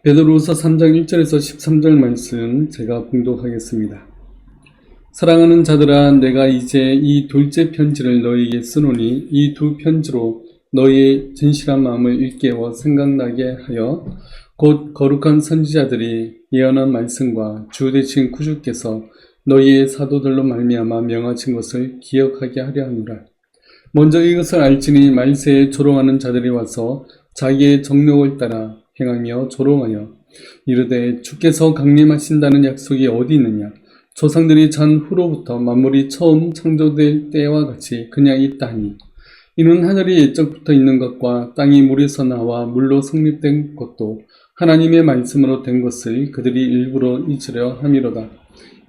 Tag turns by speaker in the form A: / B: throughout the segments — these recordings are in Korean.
A: 베드로후서 3장 1절에서 13절 말씀 제가 봉독하겠습니다. 사랑하는 자들아, 내가 이제 이 둘째 편지를 너희에게 쓰노니 이 두 편지로 너희의 진실한 마음을 일깨워 생각나게 하여 곧 거룩한 선지자들이 예언한 말씀과 주 되신 구주께서 너희의 사도들로 말미암아 명하신 것을 기억하게 하려 하노라. 먼저 이것을 알지니 말세에 조롱하는 자들이 와서 자기의 정욕을 따라 행하며 조롱하여 이르되 주께서 강림하신다는 약속이 어디 있느냐? 조상들이 잔 후로부터 만물이 처음 창조될 때와 같이 그냥 있다 하니 이는 하늘이 옛적부터 있는 것과 땅이 물에서 나와 물로 성립된 것도 하나님의 말씀으로 된 것을 그들이 일부러 잊으려 함이로다.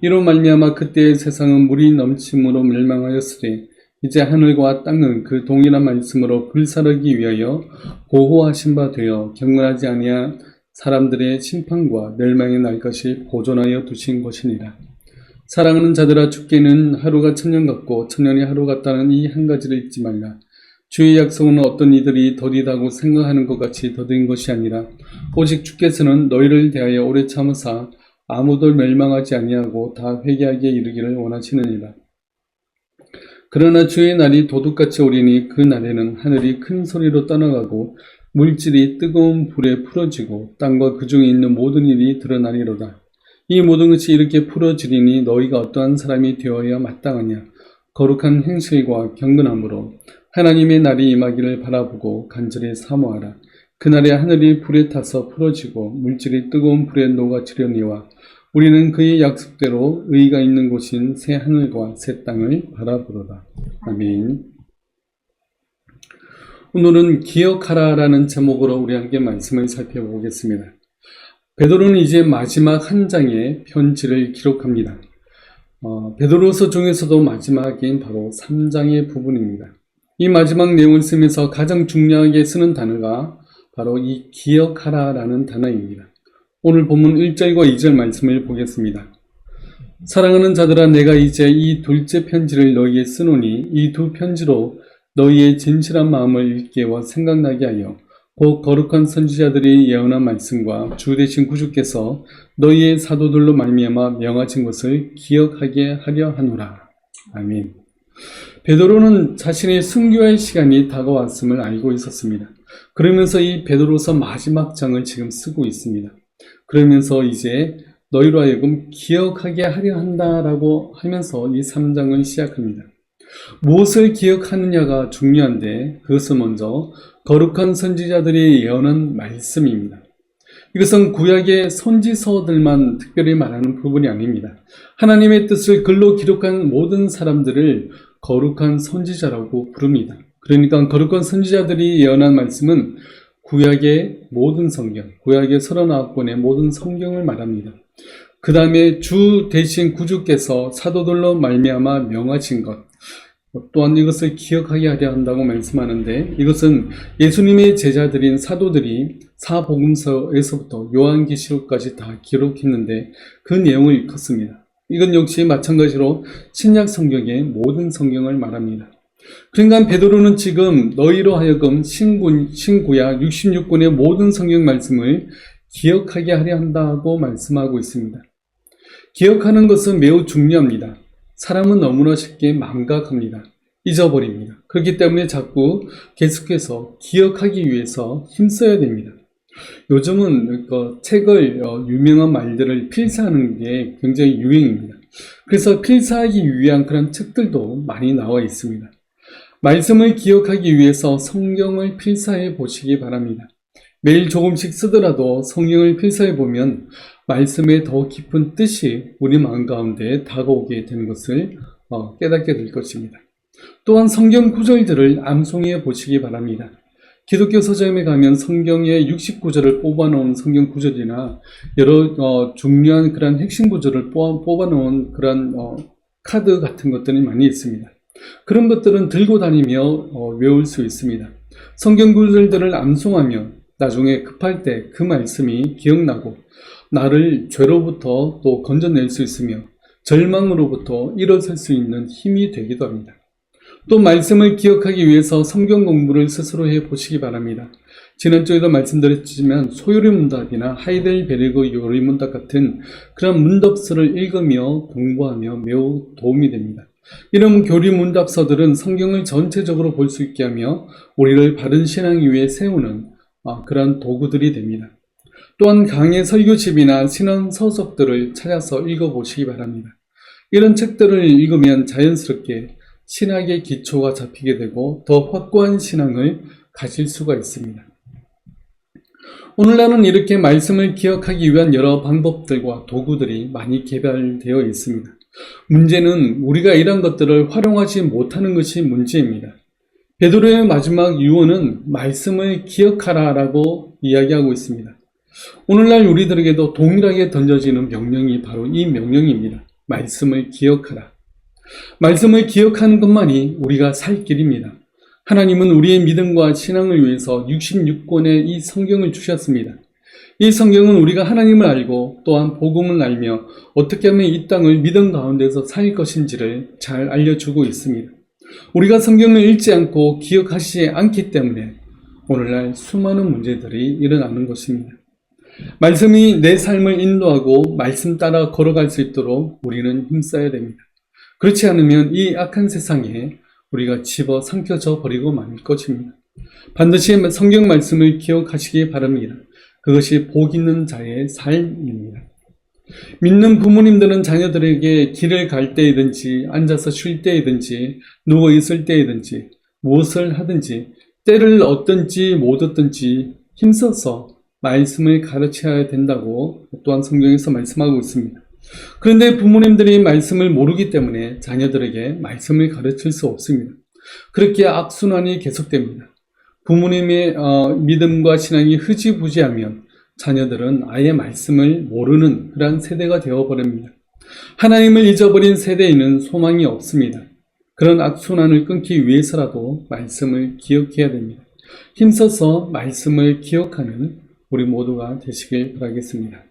A: 이로 말미암아 그때의 세상은 물이 넘침으로 멸망하였으되 이제 하늘과 땅은 그 동일한 말씀으로 불사르기 위하여 보호하신 바 되어 경건하지 아니한 사람들의 심판과 멸망의 날것이 보존하여 두신 것이니라. 사랑하는 자들아, 주께는 하루가 천년 같고 천년이 하루 같다는 이 한 가지를 잊지 말라. 주의 약속은 어떤 이들이 더디다고 생각하는 것 같이 더딘 것이 아니라 오직 주께서는 너희를 대하여 오래 참으사 아무도 멸망하지 아니하고 다 회개하게 이르기를 원하시느니라. 그러나 주의 날이 도둑같이 오리니 그 날에는 하늘이 큰 소리로 떠나가고 물질이 뜨거운 불에 풀어지고 땅과 그 중에 있는 모든 일이 드러나리로다. 이 모든 것이 이렇게 풀어지리니 너희가 어떠한 사람이 되어야 마땅하냐? 거룩한 행실과 경건함으로 하나님의 날이 임하기를 바라보고 간절히 사모하라. 그날에 하늘이 불에 타서 풀어지고 물질이 뜨거운 불에 녹아지려니와 우리는 그의 약속대로 의가 있는 곳인 새 하늘과 새 땅을 바라보로다. 아멘. 오늘은 기억하라라는 제목으로 우리 함께 말씀을 살펴보겠습니다. 베드로는 이제 마지막 한 장의 편지를 기록합니다. 베드로서 중에서도 마지막인 바로 3장의 부분입니다. 이 마지막 내용을 쓰면서 가장 중요하게 쓰는 단어가 바로 이 기억하라라는 단어입니다. 오늘 본문 1절과 2절 말씀을 보겠습니다. 사랑하는 자들아, 내가 이제 이 둘째 편지를 너희에 쓰노니 이 두 편지로 너희의 진실한 마음을 일깨워 생각나게 하여 곧 거룩한 선지자들이 예언한 말씀과 주 되신 구주께서 너희의 사도들로 말미암아 명하신 것을 기억하게 하려 하노라. 아멘. 베드로는 자신의 순교할 시간이 다가왔음을 알고 있었습니다. 그러면서 이 베드로서 마지막 장을 지금 쓰고 있습니다. 그러면서 이제 너희로 하여금 기억하게 하려 한다라고 하면서 이 3장을 시작합니다. 무엇을 기억하느냐가 중요한데 그것은 먼저 거룩한 선지자들이 예언한 말씀입니다. 이것은 구약의 선지서들만 특별히 말하는 부분이 아닙니다. 하나님의 뜻을 글로 기록한 모든 사람들을 거룩한 선지자라고 부릅니다. 그러니까 거룩한 선지자들이 예언한 말씀은 구약의 모든 성경, 구약의 39권의 모든 성경을 말합니다. 그 다음에 주 대신 구주께서 사도들로 말미암아 명하신 것, 또한 이것을 기억하게 하려 한다고 말씀하는데 이것은 예수님의 제자들인 사도들이 사복음서에서부터 요한계시록까지 다 기록했는데 그 내용을 일컫습니다. 이건 역시 마찬가지로 신약 성경의 모든 성경을 말합니다. 그러니까 베드로는 지금 너희로 하여금 신구약 66권의 모든 성경 말씀을 기억하게 하려 한다고 말씀하고 있습니다. 기억하는 것은 매우 중요합니다. 사람은 너무나 쉽게 망각합니다. 잊어버립니다. 그렇기 때문에 자꾸 계속해서 기억하기 위해서 힘써야 됩니다. 요즘은 책을 유명한 말들을 필사하는 게 굉장히 유행입니다. 그래서 필사하기 위한 그런 책들도 많이 나와 있습니다. 말씀을 기억하기 위해서 성경을 필사해 보시기 바랍니다. 매일 조금씩 쓰더라도 성경을 필사해 보면 말씀의 더 깊은 뜻이 우리 마음 가운데 다가오게 되는 것을 깨닫게 될 것입니다. 또한 성경 구절들을 암송해 보시기 바랍니다. 기독교 서점에 가면 성경의 69절을 뽑아놓은 성경 구절이나 여러 중요한 그런 핵심 구절을 뽑아놓은 그런 카드 같은 것들이 많이 있습니다. 그런 것들은 들고 다니며 외울 수 있습니다. 성경 구절들을 암송하면 나중에 급할 때 그 말씀이 기억나고 나를 죄로부터 또 건져낼 수 있으며 절망으로부터 일어설 수 있는 힘이 되기도 합니다. 또 말씀을 기억하기 위해서 성경 공부를 스스로 해 보시기 바랍니다. 지난주에도 말씀드렸지만 소요리 문답이나 하이델베르그 요리 문답 같은 그런 문답서를 읽으며 공부하며 매우 도움이 됩니다. 이런 교리 문답서들은 성경을 전체적으로 볼 수 있게 하며 우리를 바른 신앙 위에 세우는 그런 도구들이 됩니다. 또한 강의 설교집이나 신앙 서적들을 찾아서 읽어보시기 바랍니다. 이런 책들을 읽으면 자연스럽게 신학의 기초가 잡히게 되고 더 확고한 신앙을 가질 수가 있습니다. 오늘날은 이렇게 말씀을 기억하기 위한 여러 방법들과 도구들이 많이 개발되어 있습니다. 문제는 우리가 이런 것들을 활용하지 못하는 것이 문제입니다. 베드로의 마지막 유언은 말씀을 기억하라 라고 이야기하고 있습니다. 오늘날 우리들에게도 동일하게 던져지는 명령이 바로 이 명령입니다. 말씀을 기억하라. 말씀을 기억하는 것만이 우리가 살 길입니다. 하나님은 우리의 믿음과 신앙을 위해서 66권의 이 성경을 주셨습니다. 이 성경은 우리가 하나님을 알고 또한 복음을 알며 어떻게 하면 이 땅을 믿음 가운데서 살 것인지를 잘 알려주고 있습니다. 우리가 성경을 읽지 않고 기억하지 않기 때문에 오늘날 수많은 문제들이 일어나는 것입니다. 말씀이 내 삶을 인도하고 말씀 따라 걸어갈 수 있도록 우리는 힘써야 됩니다. 그렇지 않으면 이 악한 세상에 우리가 집어 삼켜져 버리고 말 것입니다. 반드시 성경 말씀을 기억하시기 바랍니다. 그것이 복 있는 자의 삶입니다. 믿는 부모님들은 자녀들에게 길을 갈 때이든지 앉아서 쉴 때이든지 누워 있을 때이든지 무엇을 하든지 때를 얻든지 못 얻든지 힘써서 말씀을 가르쳐야 된다고 또한 성경에서 말씀하고 있습니다. 그런데 부모님들이 말씀을 모르기 때문에 자녀들에게 말씀을 가르칠 수 없습니다. 그렇게 악순환이 계속됩니다. 부모님의 믿음과 신앙이 흐지부지하면 자녀들은 아예 말씀을 모르는 그러한 세대가 되어버립니다. 하나님을 잊어버린 세대에는 소망이 없습니다. 그런 악순환을 끊기 위해서라도 말씀을 기억해야 됩니다. 힘써서 말씀을 기억하는 우리 모두가 되시길 바라겠습니다.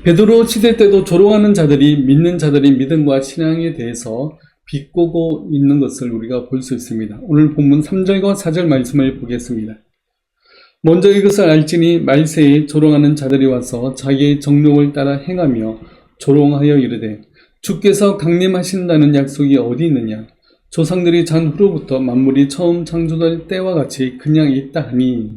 A: 베드로 시대 때도 조롱하는 자들이 믿는 자들의 믿음과 신앙에 대해서 비꼬고 있는 것을 우리가 볼 수 있습니다. 오늘 본문 3절과 4절 말씀을 보겠습니다. 먼저 이것을 알지니 말세에 조롱하는 자들이 와서 자기의 정욕을 따라 행하며 조롱하여 이르되 주께서 강림하신다는 약속이 어디 있느냐? 조상들이 잔 후로부터 만물이 처음 창조될 때와 같이 그냥 있다 하니.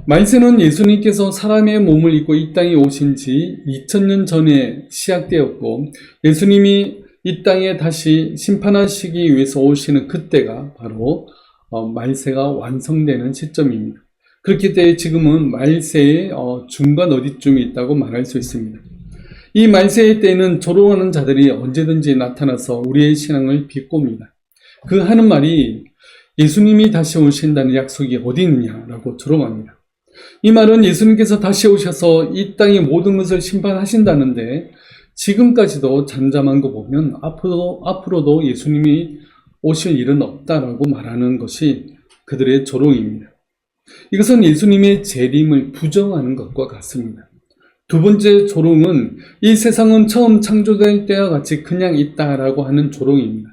A: 말세는 예수님께서 사람의 몸을 입고 이 땅에 오신 지 2000년 전에 시작되었고 예수님이 이 땅에 다시 심판하시기 위해서 오시는 그때가 바로 말세가 완성되는 시점입니다. 그렇기 때문에 지금은 말세의 중간 어디쯤에 있다고 말할 수 있습니다. 이 말세의 때에는 조롱하는 자들이 언제든지 나타나서 우리의 신앙을 비꼽니다. 그 하는 말이 예수님이 다시 오신다는 약속이 어디 있느냐라고 조롱합니다. 이 말은 예수님께서 다시 오셔서 이 땅의 모든 것을 심판하신다는데 지금까지도 잠잠한 거 보면 앞으로도 예수님이 오실 일은 없다라고 말하는 것이 그들의 조롱입니다. 이것은 예수님의 재림을 부정하는 것과 같습니다. 두 번째 조롱은 이 세상은 처음 창조될 때와 같이 그냥 있다라고 하는 조롱입니다.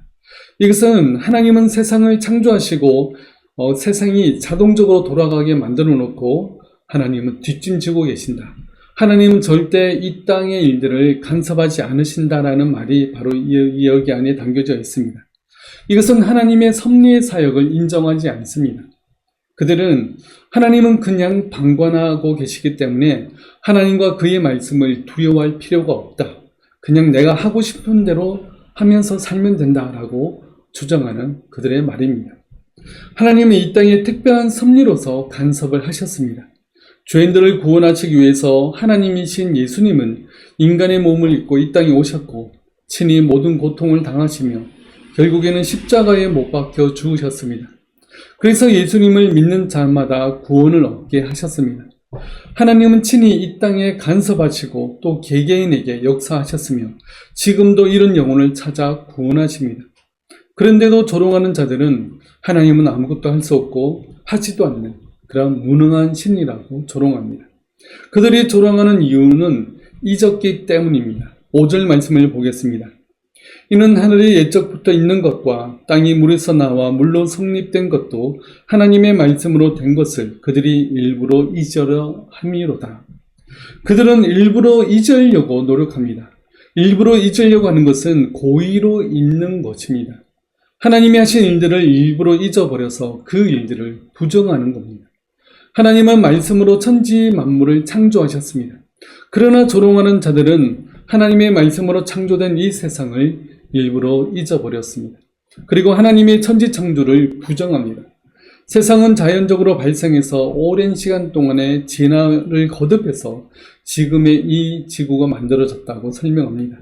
A: 이것은 하나님은 세상을 창조하시고 세상이 자동적으로 돌아가게 만들어 놓고 하나님은 뒷짐지고 계신다. 하나님은 절대 이 땅의 일들을 간섭하지 않으신다라는 말이 바로 여기 안에 담겨져 있습니다. 이것은 하나님의 섭리의 사역을 인정하지 않습니다. 그들은 하나님은 그냥 방관하고 계시기 때문에 하나님과 그의 말씀을 두려워할 필요가 없다. 그냥 내가 하고 싶은 대로 하면서 살면 된다라고 주장하는 그들의 말입니다. 하나님은 이 땅에 특별한 섭리로서 간섭을 하셨습니다. 죄인들을 구원하시기 위해서 하나님이신 예수님은 인간의 몸을 입고 이 땅에 오셨고 친히 모든 고통을 당하시며 결국에는 십자가에 못 박혀 죽으셨습니다. 그래서 예수님을 믿는 자마다 구원을 얻게 하셨습니다. 하나님은 친히 이 땅에 간섭하시고 또 개개인에게 역사하셨으며 지금도 이런 영혼을 찾아 구원하십니다. 그런데도 조롱하는 자들은 하나님은 아무것도 할 수 없고 하지도 않는 그런 무능한 신이라고 조롱합니다. 그들이 조롱하는 이유는 잊었기 때문입니다. 5절 말씀을 보겠습니다. 이는 하늘이 옛적부터 있는 것과 땅이 물에서 나와 물로 성립된 것도 하나님의 말씀으로 된 것을 그들이 일부러 잊으려 함이로다. 그들은 일부러 잊으려고 노력합니다. 일부러 잊으려고 하는 것은 고의로 잊는 것입니다. 하나님이 하신 일들을 일부러 잊어버려서 그 일들을 부정하는 겁니다. 하나님은 말씀으로 천지 만물을 창조하셨습니다. 그러나 조롱하는 자들은 하나님의 말씀으로 창조된 이 세상을 일부러 잊어버렸습니다. 그리고 하나님의 천지 창조를 부정합니다. 세상은 자연적으로 발생해서 오랜 시간 동안의 진화를 거듭해서 지금의 이 지구가 만들어졌다고 설명합니다.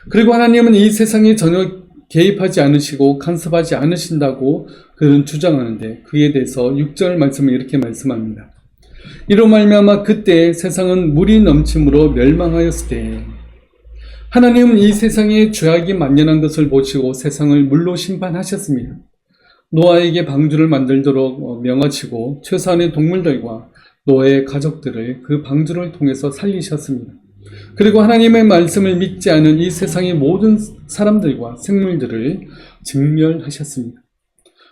A: 그리고 하나님은 이 세상에 전혀 개입하지 않으시고 간섭하지 않으신다고 그는 주장하는데, 그에 대해서 6절 말씀을 이렇게 말씀합니다. 이로 말미암아 그때 세상은 물이 넘침으로 멸망하였을 때 하나님은 이 세상에 죄악이 만연한 것을 보시고 세상을 물로 심판하셨습니다. 노아에게 방주를 만들도록 명하시고 최소한의 동물들과 노아의 가족들을 그 방주를 통해서 살리셨습니다. 그리고 하나님의 말씀을 믿지 않은 이 세상의 모든 사람들과 생물들을 진멸하셨습니다.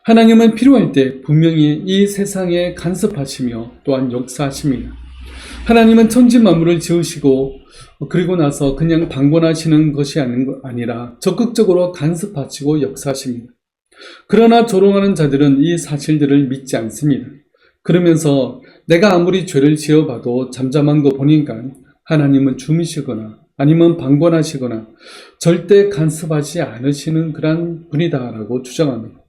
A: 하나님은 필요할 때 분명히 이 세상에 간섭하시며 또한 역사하십니다. 하나님은 천지 만물을 지으시고 그리고 나서 그냥 방관하시는 것이 아니라 적극적으로 간섭하시고 역사하십니다. 그러나 조롱하는 자들은 이 사실들을 믿지 않습니다. 그러면서 내가 아무리 죄를 지어봐도 잠잠한 거 보니까 하나님은 주무시거나 아니면 방관하시거나 절대 간섭하지 않으시는 그런 분이다라고 주장합니다.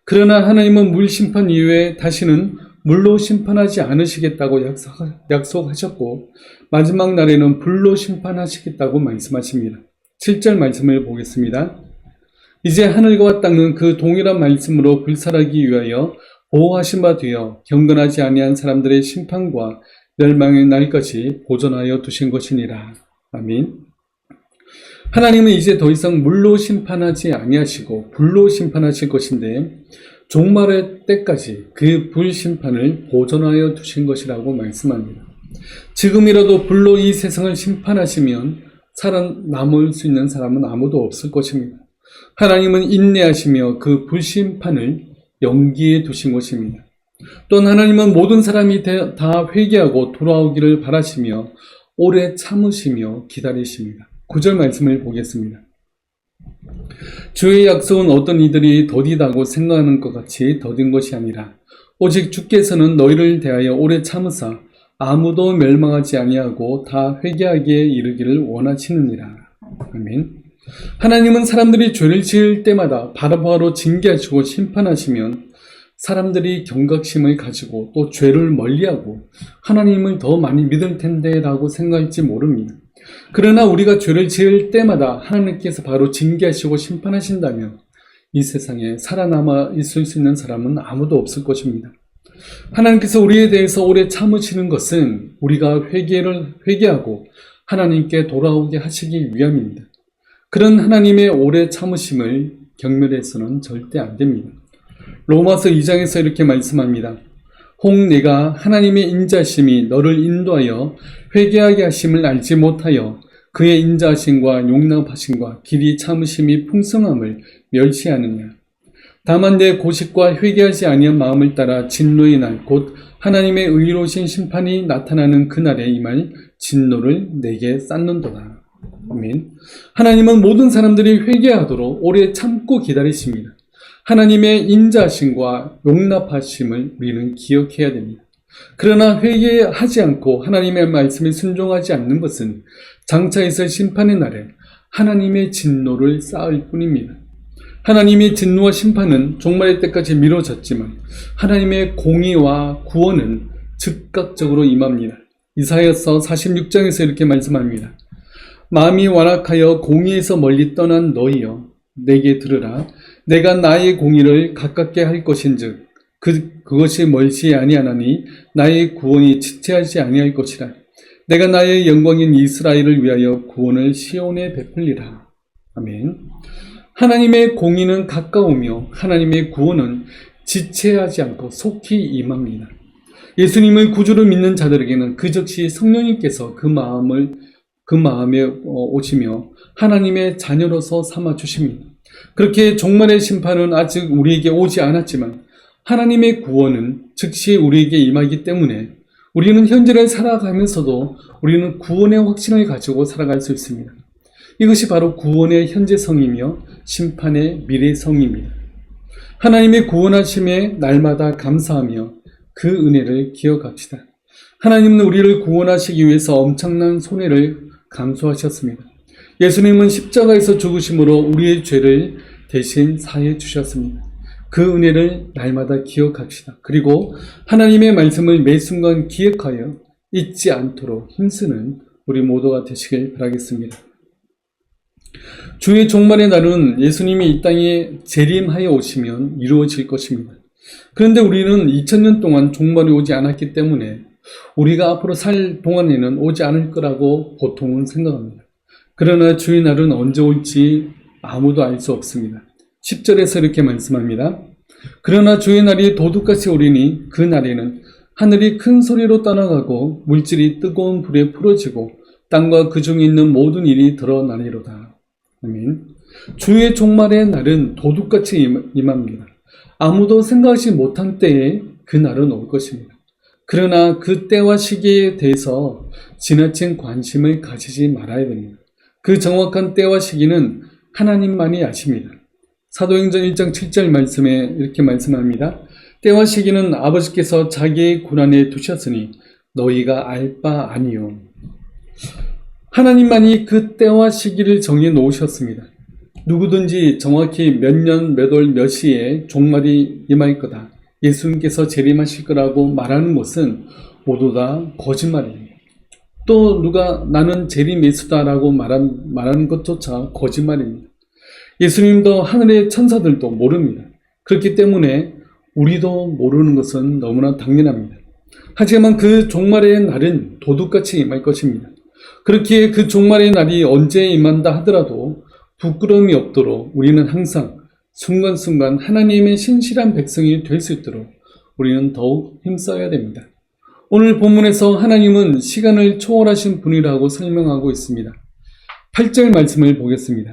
A: 그러나 하나님은 물 심판 이후에 다시는 물로 심판하지 않으시겠다고 약속하셨고 마지막 날에는 불로 심판하시겠다고 말씀하십니다. 7절 말씀을 보겠습니다. 이제 하늘과 땅은 그 동일한 말씀으로 불살하기 위하여 보호하신 바 되어 경건하지 아니한 사람들의 심판과 멸망의 날까지 보존하여 두신 것이니라. 아멘. 하나님은 이제 더 이상 물로 심판하지 아니하시고 불로 심판하실 것인데 종말의 때까지 그 불심판을 보존하여 두신 것이라고 말씀합니다. 지금이라도 불로 이 세상을 심판하시면 살아남을 수 있는 사람은 아무도 없을 것입니다. 하나님은 인내하시며 그 불심판을 연기해 두신 것입니다. 또한 하나님은 모든 사람이 다 회개하고 돌아오기를 바라시며 오래 참으시며 기다리십니다. 9절 말씀을 보겠습니다. 주의 약속은 어떤 이들이 더디다고 생각하는 것 같이 더딘 것이 아니라 오직 주께서는 너희를 대하여 오래 참으사 아무도 멸망하지 아니하고 다 회개하기에 이르기를 원하시느니라. 아멘. 하나님은 사람들이 죄를 지을 때마다 바로바로 징계하시고 심판하시면 사람들이 경각심을 가지고 또 죄를 멀리하고 하나님을 더 많이 믿을 텐데 라고 생각할지 모릅니다. 그러나 우리가 죄를 지을 때마다 하나님께서 바로 징계하시고 심판하신다면 이 세상에 살아남아 있을 수 있는 사람은 아무도 없을 것입니다. 하나님께서 우리에 대해서 오래 참으시는 것은 우리가 회개하고 하나님께 돌아오게 하시기 위함입니다. 그런 하나님의 오래 참으심을 경멸해서는 절대 안 됩니다. 로마서 2장에서 이렇게 말씀합니다. 혹 내가 하나님의 인자심이 너를 인도하여 회개하게 하심을 알지 못하여 그의 인자하심과 용납하심과 길이 참으심이 풍성함을 멸시하느냐. 다만 내 고식과 회개하지 아니한 마음을 따라 진노의 날 곧 하나님의 의로우신 심판이 나타나는 그날에 임할 진노를 내게 쌓는도다. 아멘. 하나님은 모든 사람들이 회개하도록 오래 참고 기다리십니다. 하나님의 인자하심과 용납하심을 우리는 기억해야 됩니다. 그러나 회개하지 않고 하나님의 말씀에 순종하지 않는 것은 장차 있을 심판의 날에 하나님의 진노를 쌓을 뿐입니다. 하나님의 진노와 심판은 종말의 때까지 미뤄졌지만 하나님의 공의와 구원은 즉각적으로 임합니다. 이사야서 46장에서 이렇게 말씀합니다. 마음이 완악하여 공의에서 멀리 떠난 너희여 내게 들으라. 내가 나의 공의를 가깝게 할 것인즉 그것이 멀지 아니하나니 나의 구원이 지체하지 아니할 것이라. 내가 나의 영광인 이스라엘을 위하여 구원을 시온에 베풀리라. 아멘. 하나님의 공의는 가까우며 하나님의 구원은 지체하지 않고 속히 임합니다. 예수님을 구주로 믿는 자들에게는 그 즉시 성령님께서 그 그 마음에 오시며 하나님의 자녀로서 삼아 주십니다. 그렇게 종말의 심판은 아직 우리에게 오지 않았지만 하나님의 구원은 즉시 우리에게 임하기 때문에 우리는 현재를 살아가면서도 우리는 구원의 확신을 가지고 살아갈 수 있습니다. 이것이 바로 구원의 현재성이며 심판의 미래성입니다. 하나님의 구원하심에 날마다 감사하며 그 은혜를 기억합시다. 하나님은 우리를 구원하시기 위해서 엄청난 손해를 감수하셨습니다. 예수님은 십자가에서 죽으심으로 우리의 죄를 대신 사해 주셨습니다. 그 은혜를 날마다 기억합시다. 그리고 하나님의 말씀을 매 순간 기억하여 잊지 않도록 힘쓰는 우리 모두가 되시길 바라겠습니다. 주의 종말의 날은 예수님이 이 땅에 재림하여 오시면 이루어질 것입니다. 그런데 우리는 2000년 동안 종말이 오지 않았기 때문에 우리가 앞으로 살 동안에는 오지 않을 거라고 보통은 생각합니다. 그러나 주의 날은 언제 올지 아무도 알 수 없습니다. 10절에서 이렇게 말씀합니다. 그러나 주의 날이 도둑같이 오리니 그 날에는 하늘이 큰 소리로 떠나가고 물질이 뜨거운 불에 풀어지고 땅과 그 중에 있는 모든 일이 드러나리로다. 아멘. 주의 종말의 날은 도둑같이 임합니다. 아무도 생각하지 못한 때에 그 날은 올 것입니다. 그러나 그 때와 시기에 대해서 지나친 관심을 가지지 말아야 됩니다. 그 정확한 때와 시기는 하나님만이 아십니다. 사도행전 1장 7절 말씀에 이렇게 말씀합니다. 때와 시기는 아버지께서 자기의 고난에 두셨으니 너희가 알 바 아니요. 하나님만이 그 때와 시기를 정해 놓으셨습니다. 누구든지 정확히 몇 년, 몇 월, 몇 시에 종말이 임할 거다, 예수님께서 재림하실 거라고 말하는 것은 모두 다 거짓말입니다. 또 누가 나는 재림 예수다라고 말하는 것조차 거짓말입니다. 예수님도 하늘의 천사들도 모릅니다. 그렇기 때문에 우리도 모르는 것은 너무나 당연합니다. 하지만 그 종말의 날은 도둑같이 임할 것입니다. 그렇기에 그 종말의 날이 언제 임한다 하더라도 부끄러움이 없도록 우리는 항상 순간순간 하나님의 신실한 백성이 될 수 있도록 우리는 더욱 힘써야 됩니다. 오늘 본문에서 하나님은 시간을 초월하신 분이라고 설명하고 있습니다. 8절 말씀을 보겠습니다.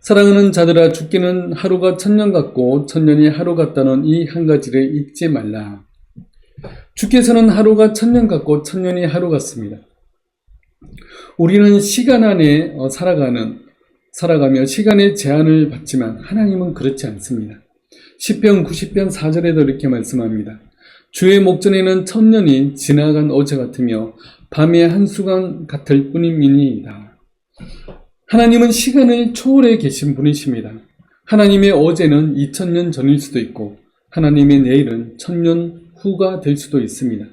A: 사랑하는 자들아, 죽기는 하루가 1000년 같고 1000년이 하루 같다는 이 한 가지를 잊지 말라. 주께서는 하루가 1000년 같고 1000년이 하루 같습니다. 우리는 시간 안에 살아가며 시간의 제한을 받지만 하나님은 그렇지 않습니다. 시편 90편 4절에도 이렇게 말씀합니다. 주의 목전에는 1000년이 지나간 어제 같으며 밤의 한순간 같을 뿐임이니이다. 하나님은 시간을 초월해 계신 분이십니다. 하나님의 어제는 2000년 전일 수도 있고 하나님의 내일은 1000년 후가 될 수도 있습니다.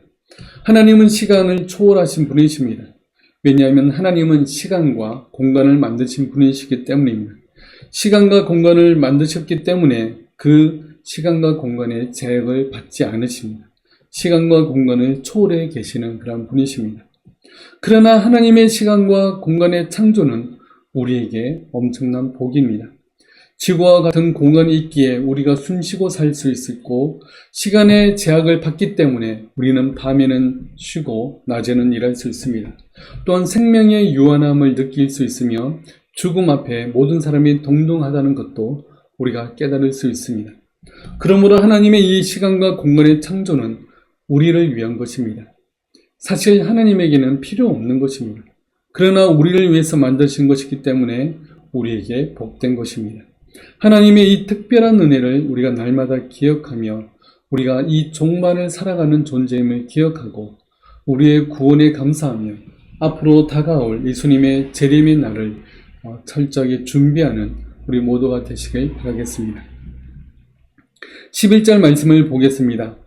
A: 하나님은 시간을 초월하신 분이십니다. 왜냐하면 하나님은 시간과 공간을 만드신 분이시기 때문입니다. 시간과 공간을 만드셨기 때문에 그 시간과 공간의 제약을 받지 않으십니다. 시간과 공간을 초월해 계시는 그런 분이십니다. 그러나 하나님의 시간과 공간의 창조는 우리에게 엄청난 복입니다. 지구와 같은 공간이 있기에 우리가 숨쉬고 살 수 있고 시간의 제약을 받기 때문에 우리는 밤에는 쉬고 낮에는 일할 수 있습니다. 또한 생명의 유한함을 느낄 수 있으며 죽음 앞에 모든 사람이 동등하다는 것도 우리가 깨달을 수 있습니다. 그러므로 하나님의 이 시간과 공간의 창조는 우리를 위한 것입니다. 사실 하나님에게는 필요 없는 것입니다. 그러나 우리를 위해서 만드신 것이기 때문에 우리에게 복된 것입니다. 하나님의 이 특별한 은혜를 우리가 날마다 기억하며 우리가 이 종말을 살아가는 존재임을 기억하고 우리의 구원에 감사하며 앞으로 다가올 예수님의 재림의 날을 철저하게 준비하는 우리 모두가 되시길 바라겠습니다. 11절 말씀을 보겠습니다.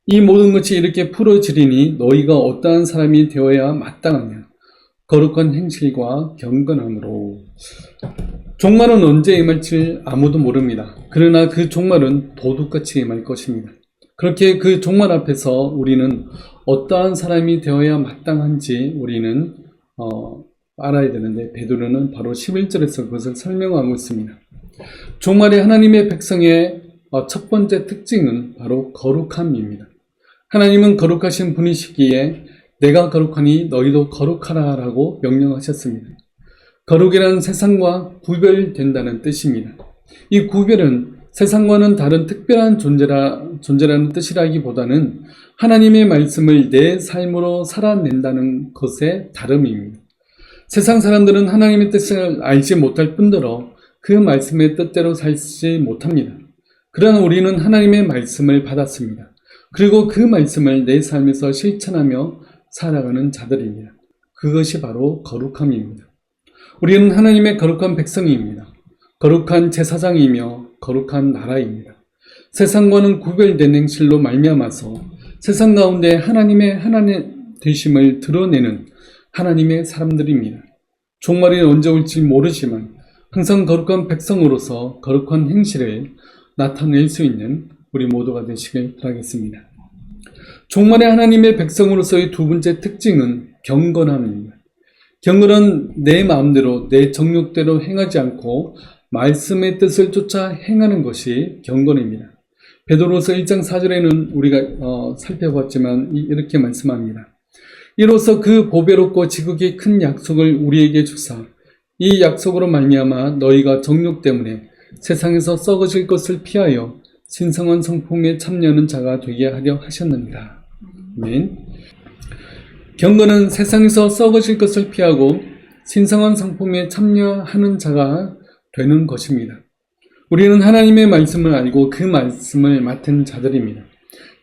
A: 이 모든 것이 이렇게 풀어지리니 너희가 어떠한 사람이 되어야 마땅하냐? 거룩한 행실과 경건함으로. 종말은 언제 임할지 아무도 모릅니다. 그러나 그 종말은 도둑같이 임할 것입니다. 그렇게 그 종말 앞에서 우리는 어떠한 사람이 되어야 마땅한지 우리는 알아야 되는데 베드로는 바로 11절에서 그것을 설명하고 있습니다. 종말의 하나님의 백성의 첫 번째 특징은 바로 거룩함입니다. 하나님은 거룩하신 분이시기에 내가 거룩하니 너희도 거룩하라 라고 명령하셨습니다. 거룩이란 세상과 구별된다는 뜻입니다. 이 구별은 세상과는 다른 특별한 존재라는 뜻이라기보다는 하나님의 말씀을 내 삶으로 살아낸다는 것의 다름입니다. 세상 사람들은 하나님의 뜻을 알지 못할 뿐더러 그 말씀의 뜻대로 살지 못합니다. 그러나 우리는 하나님의 말씀을 받았습니다. 그리고 그 말씀을 내 삶에서 실천하며 살아가는 자들입니다. 그것이 바로 거룩함입니다. 우리는 하나님의 거룩한 백성입니다. 거룩한 제사장이며 거룩한 나라입니다. 세상과는 구별된 행실로 말미암아서 세상 가운데 하나님의 하나님 되심을 드러내는 하나님의 사람들입니다. 종말이 언제 올지 모르지만 항상 거룩한 백성으로서 거룩한 행실을 나타낼 수 있는 우리 모두가 되시길 바라겠습니다. 종말의 하나님의 백성으로서의 두 번째 특징은 경건함입니다. 경건은 내 마음대로 내 정욕대로 행하지 않고 말씀의 뜻을 쫓아 행하는 것이 경건입니다. 베드로서 1장 4절에는 우리가 살펴봤지만 이렇게 말씀합니다. 이로써 그 보배롭고 지극히 큰 약속을 우리에게 주사 이 약속으로 말미암아 너희가 정욕 때문에 세상에서 썩어질 것을 피하여 신성한 성품에 참여하는 자가 되게 하려 하셨느니라. 아멘. 경건은 세상에서 썩어질 것을 피하고 신성한 성품에 참여하는 자가 되는 것입니다. 우리는 하나님의 말씀을 알고 그 말씀을 맡은 자들입니다.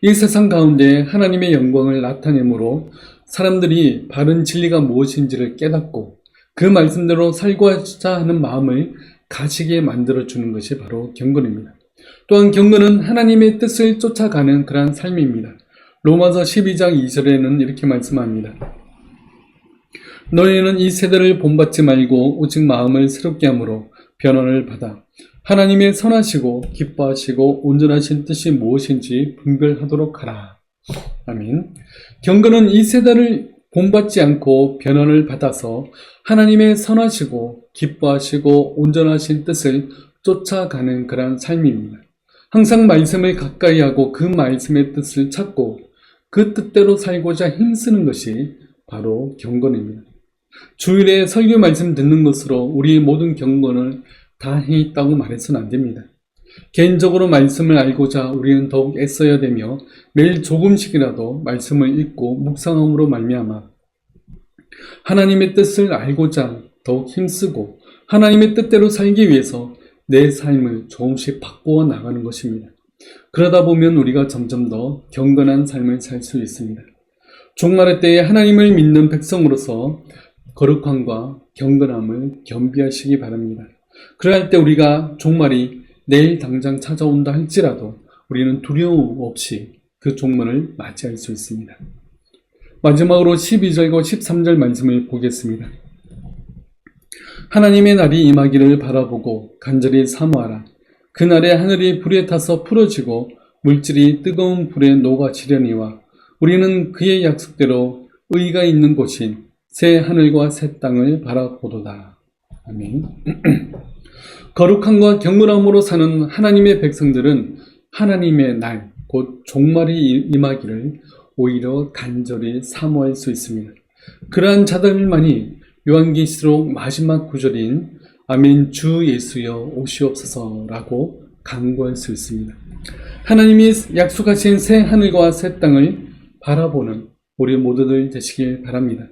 A: 이 세상 가운데 하나님의 영광을 나타내므로 사람들이 바른 진리가 무엇인지를 깨닫고 그 말씀대로 살고자 하는 마음을 가지게 만들어주는 것이 바로 경건입니다. 또한 경건은 하나님의 뜻을 쫓아가는 그러한 삶입니다. 로마서 12장 2절에는 이렇게 말씀합니다. 너희는 이 세대를 본받지 말고 오직 마음을 새롭게 함으로 변화를 받아 하나님의 선하시고 기뻐하시고 온전하신 뜻이 무엇인지 분별하도록 하라. 아멘. 경건은 이 세대를 본받지 않고 변화를 받아서 하나님의 선하시고 기뻐하시고 온전하신 뜻을 쫓아가는 그러한 삶입니다. 항상 말씀을 가까이 하고 그 말씀의 뜻을 찾고 그 뜻대로 살고자 힘쓰는 것이 바로 경건입니다. 주일에 설교 말씀 듣는 것으로 우리의 모든 경건을 다 해있다고 말해서는 안 됩니다. 개인적으로 말씀을 알고자 우리는 더욱 애써야 되며 매일 조금씩이라도 말씀을 읽고 묵상함으로 말미암아 하나님의 뜻을 알고자 더욱 힘쓰고 하나님의 뜻대로 살기 위해서 내 삶을 조금씩 바꾸어 나가는 것입니다. 그러다 보면 우리가 점점 더 경건한 삶을 살 수 있습니다. 종말의 때에 하나님을 믿는 백성으로서 거룩함과 경건함을 겸비하시기 바랍니다. 그럴 때 우리가 종말이 내일 당장 찾아온다 할지라도 우리는 두려움 없이 그 종말을 맞이할 수 있습니다. 마지막으로 12절과 13절 말씀을 보겠습니다. 하나님의 날이 임하기를 바라보고 간절히 사모하라. 그날에 하늘이 불에 타서 풀어지고 물질이 뜨거운 불에 녹아지려니와 우리는 그의 약속대로 의가 있는 곳인 새 하늘과 새 땅을 바라보도다. 아멘. 거룩함과 경건함으로 사는 하나님의 백성들은 하나님의 날, 곧 종말이 임하기를 오히려 간절히 사모할 수 있습니다. 그러한 자들만이 요한계시록 마지막 구절인 아멘 주 예수여 오시옵소서라고 간구할 수 있습니다. 하나님이 약속하신 새 하늘과 새 땅을 바라보는 우리 모두들 되시길 바랍니다.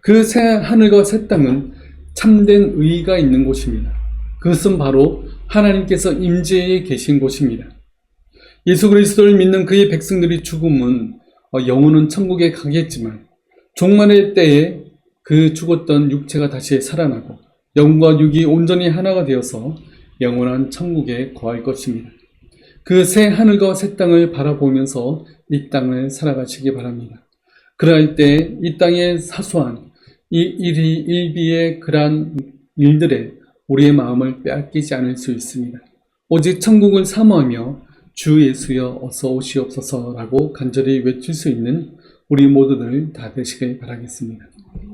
A: 그 새 하늘과 새 땅은 참된 의가 있는 곳입니다. 그것은 바로 하나님께서 임재해 계신 곳입니다. 예수 그리스도를 믿는 그의 백성들이 죽으면 영혼은 천국에 가겠지만 종말의 때에 그 죽었던 육체가 다시 살아나고 영과 육이 온전히 하나가 되어서 영원한 천국에 거할 것입니다. 그 새 하늘과 새 땅을 바라보면서 이 땅을 살아가시기 바랍니다. 그럴 때 이 땅의 사소한 이 일비의 그러한 일들에 우리의 마음을 빼앗기지 않을 수 있습니다. 오직 천국을 사모하며 주 예수여 어서 오시옵소서라고 간절히 외칠 수 있는 우리 모두들 다 되시길 바라겠습니다.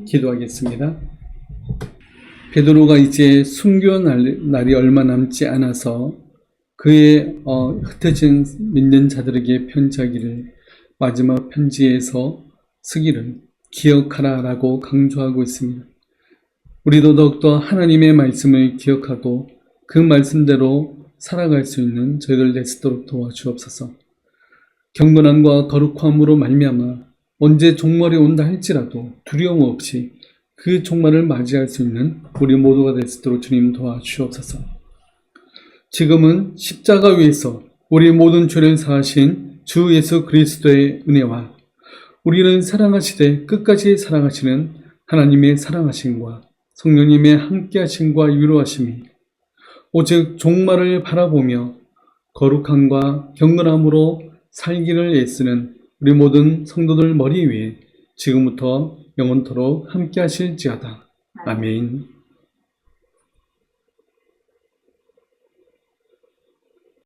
A: 기도하겠습니다. 베드로가 이제 순교 날이 얼마 남지 않아서 그의 흩어진 믿는 자들에게 편지하기를 마지막 편지에서 쓰기를 기억하라라고 강조하고 있습니다. 우리도 더욱더 하나님의 말씀을 기억하고 그 말씀대로 살아갈 수 있는 저희들 될 수 있도록 도와주옵소서. 경건함과 거룩함으로 말미암아 언제 종말이 온다 할지라도 두려움 없이 그 종말을 맞이할 수 있는 우리 모두가 될 수 있도록 주님 도와주옵소서. 지금은 십자가 위에서 우리 모든 죄를 사하신 주 예수 그리스도의 은혜와 우리를 사랑하시되 끝까지 사랑하시는 하나님의 사랑하심과 성령님의 함께하심과 위로하심이 오직 종말을 바라보며 거룩함과 경건함으로 살기를 애쓰는 우리 모든 성도들 머리 위에 지금부터 영원토록 함께하실지어다. 아멘.